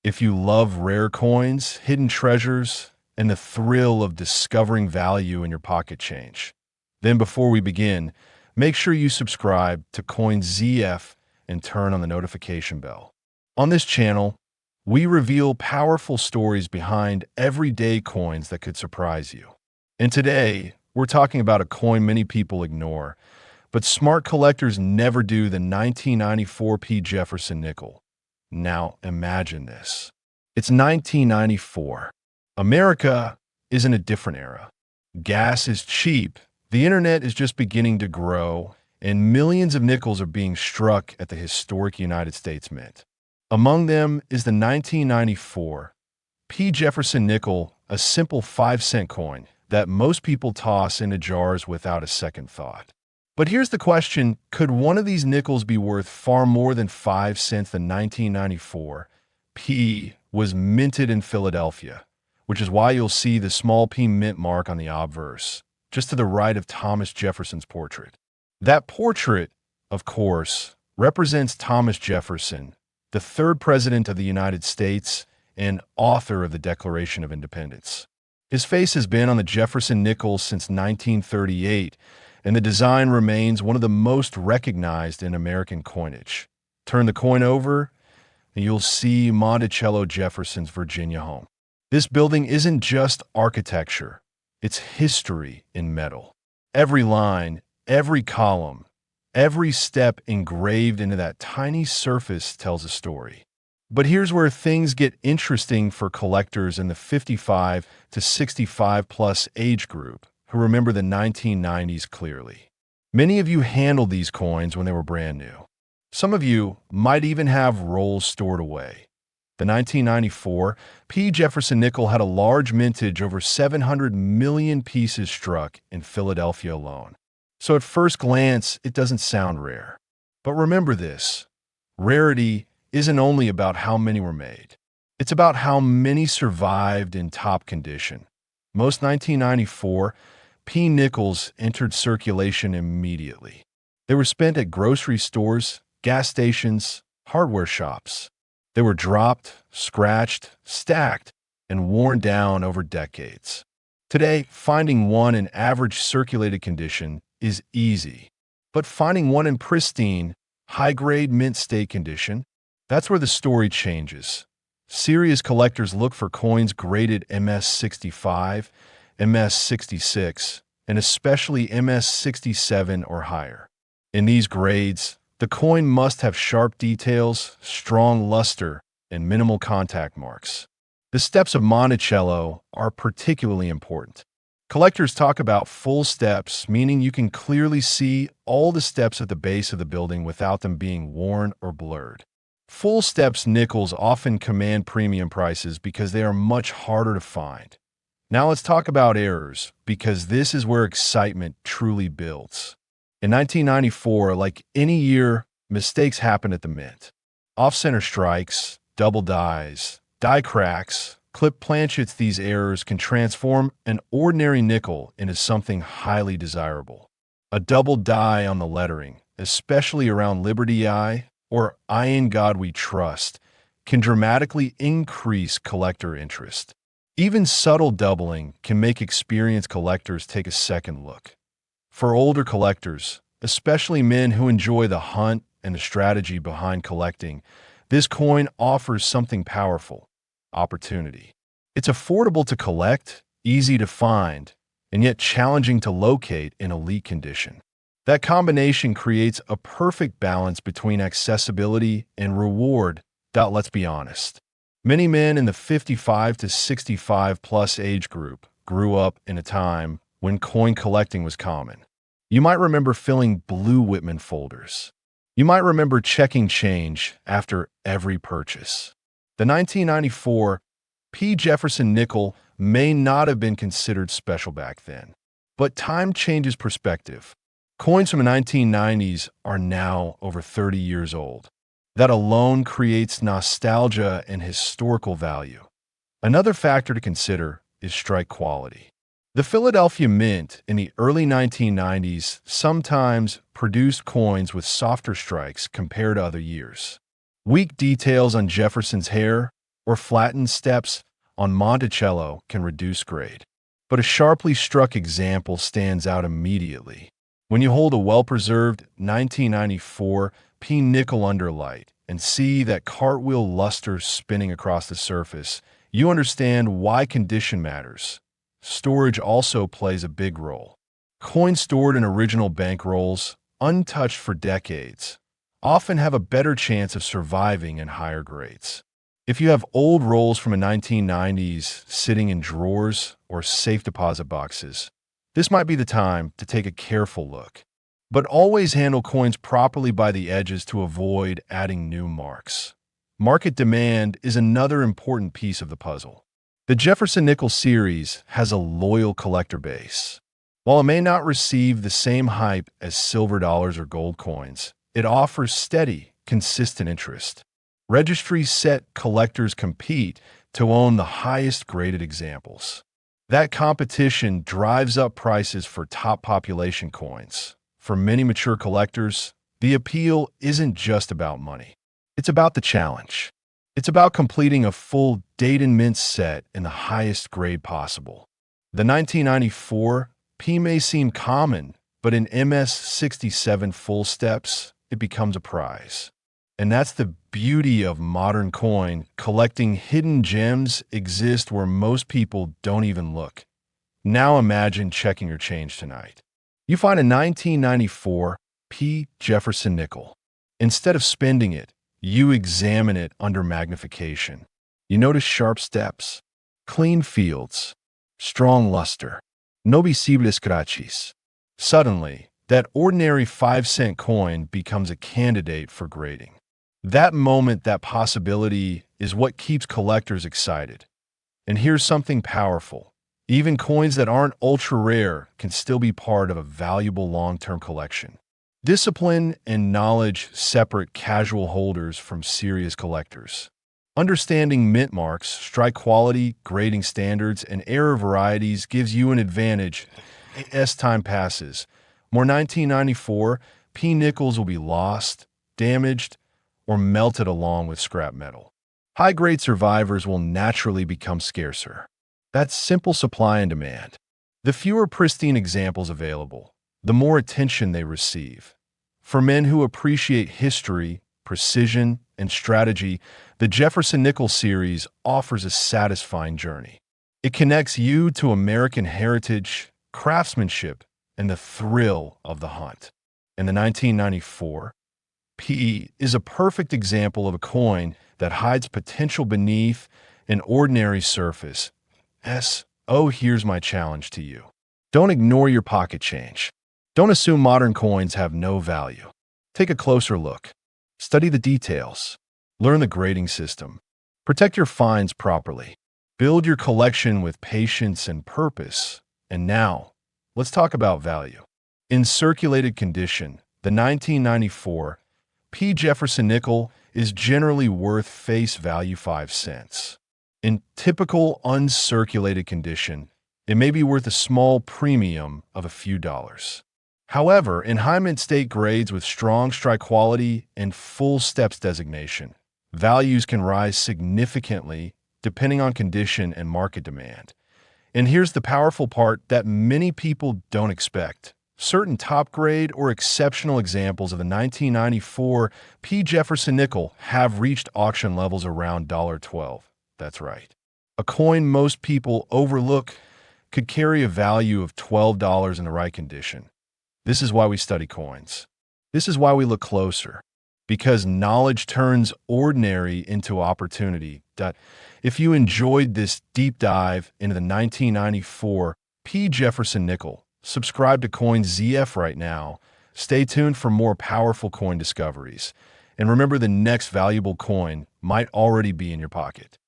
If you love rare coins, hidden treasures, and the thrill of discovering value in your pocket change, then before we begin, make sure you subscribe to CoinZF and turn on the notification bell. On this channel, we reveal powerful stories behind everyday coins that could surprise you. And today, we're talking about a coin many people ignore, but smart collectors never do: the 1994 P. Jefferson Nickel. Now imagine this. It's 1994. America is in a different era. Gas is cheap, the internet is just beginning to grow, and millions of nickels are being struck at the historic United States Mint. Among them is the 1994 P. Jefferson Nickel, a simple 5-cent coin that most people toss into jars without a second thought. But here's the question: could one of these nickels be worth far more than 5 cents? The 1994 P was minted in Philadelphia, which is why you'll see the small P mint mark on the obverse, just to the right of Thomas Jefferson's portrait. That portrait, of course, represents Thomas Jefferson, the third president of the United States and author of the Declaration of Independence. His face has been on the Jefferson nickel since 1938, and the design remains one of the most recognized in American coinage. Turn the coin over, and you'll see Monticello, Jefferson's Virginia home. This building isn't just architecture, it's history in metal. Every line, every column, every step engraved into that tiny surface tells a story. But here's where things get interesting for collectors in the 55 to 65 plus age group who remember the 1990s clearly. Many of you handled these coins when they were brand new. Some of you might even have rolls stored away. The 1994 P. Jefferson Nickel had a large mintage, over 700 million pieces struck in Philadelphia alone. So at first glance, it doesn't sound rare. But remember this: rarity isn't only about how many were made. It's about how many survived in top condition. Most 1994 P nickels entered circulation immediately. They were spent at grocery stores, gas stations, hardware shops. They were dropped, scratched, stacked, and worn down over decades. Today, finding one in average circulated condition is easy. But finding one in pristine, high-grade mint state condition, that's where the story changes. Serious collectors look for coins graded MS-65, MS-66, and especially MS-67 or higher. In these grades, the coin must have sharp details, strong luster, and minimal contact marks. The steps of Monticello are particularly important. Collectors talk about full steps, meaning you can clearly see all the steps at the base of the building without them being worn or blurred. Full steps nickels often command premium prices because they are much harder to find. Now let's talk about errors, because this is where excitement truly builds. In 1994, like any year, mistakes happened at the mint. Off-center strikes, double dies, die cracks, clip planchets. These errors can transform an ordinary nickel into something highly desirable. A double die on the lettering, especially around Liberty Eye or I in God We Trust, can dramatically increase collector interest. Even subtle doubling can make experienced collectors take a second look. For older collectors, especially men who enjoy the hunt and the strategy behind collecting, this coin offers something powerful: opportunity. It's affordable to collect, easy to find, and yet challenging to locate in elite condition. That combination creates a perfect balance between accessibility and reward. Let's be honest. Many men in the 55 to 65 plus age group grew up in a time when coin collecting was common. You might remember filling blue Whitman folders. You might remember checking change after every purchase. The 1994 P. Jefferson Nickel may not have been considered special back then, but time changes perspective. Coins from the 1990s are now over 30 years old. That alone creates nostalgia and historical value. Another factor to consider is strike quality. The Philadelphia Mint in the early 1990s sometimes produced coins with softer strikes compared to other years. Weak details on Jefferson's hair, or flattened steps on Monticello can reduce grade. But a sharply struck example stands out immediately. When you hold a well-preserved 1994 P nickel under light and see that cartwheel luster spinning across the surface, you understand why condition matters. Storage also plays a big role. Coins stored in original bank rolls, untouched for decades, often have a better chance of surviving in higher grades. If you have old rolls from the 1990s sitting in drawers or safe deposit boxes, this might be the time to take a careful look. But always handle coins properly by the edges to avoid adding new marks. Market demand is another important piece of the puzzle. The Jefferson Nickel series has a loyal collector base. While it may not receive the same hype as silver dollars or gold coins, it offers steady, consistent interest. Registries set collectors compete to own the highest graded examples. That competition drives up prices for top population coins. For many mature collectors, the appeal isn't just about money. It's about the challenge. It's about completing a full date and mint set in the highest grade possible. The 1994 P may seem common, but in MS-67 full steps, it becomes a prize. And that's the beauty of modern coin collecting. Hidden gems exist where most people don't even look. Now imagine checking your change tonight. You find a 1994 P Jefferson Nickel. Instead of spending it, you examine it under magnification. You notice sharp steps, clean fields, strong luster, no visibles scratches. Suddenly, that ordinary 5-cent coin becomes a candidate for grading. That moment, that possibility, is what keeps collectors excited. And here's something powerful. Even coins that aren't ultra-rare can still be part of a valuable long-term collection. Discipline and knowledge separate casual holders from serious collectors. Understanding mint marks, strike quality, grading standards, and error varieties gives you an advantage as time passes. More 1994 P nickels will be lost, damaged, or melted along with scrap metal. High-grade survivors will naturally become scarcer. That's simple supply and demand. The fewer pristine examples available, the more attention they receive. For men who appreciate history, precision, and strategy, the Jefferson Nickel series offers a satisfying journey. It connects you to American heritage, craftsmanship, and the thrill of the hunt. And the 1994 P is a perfect example of a coin that hides potential beneath an ordinary surface. Here's my challenge to you. Don't ignore your pocket change. Don't assume modern coins have no value. Take a closer look. Study the details. Learn the grading system. Protect your finds properly. Build your collection with patience and purpose. And now, let's talk about value. In circulated condition, the 1994 P Jefferson Nickel is generally worth face value 5 cents. In typical uncirculated condition, it may be worth a small premium of a few dollars. However, in high mint state grades with strong strike quality and full steps designation, values can rise significantly depending on condition and market demand. And here's the powerful part that many people don't expect. Certain top grade or exceptional examples of the 1994 P Jefferson Nickel have reached auction levels around $12. That's right. A coin most people overlook could carry a value of $12 in the right condition. This is why we study coins. This is why we look closer. Because knowledge turns ordinary into opportunity. If you enjoyed this deep dive into the 1994 P Jefferson Nickel, subscribe to Coin ZF right now. Stay tuned for more powerful coin discoveries. And remember, the next valuable coin might already be in your pocket.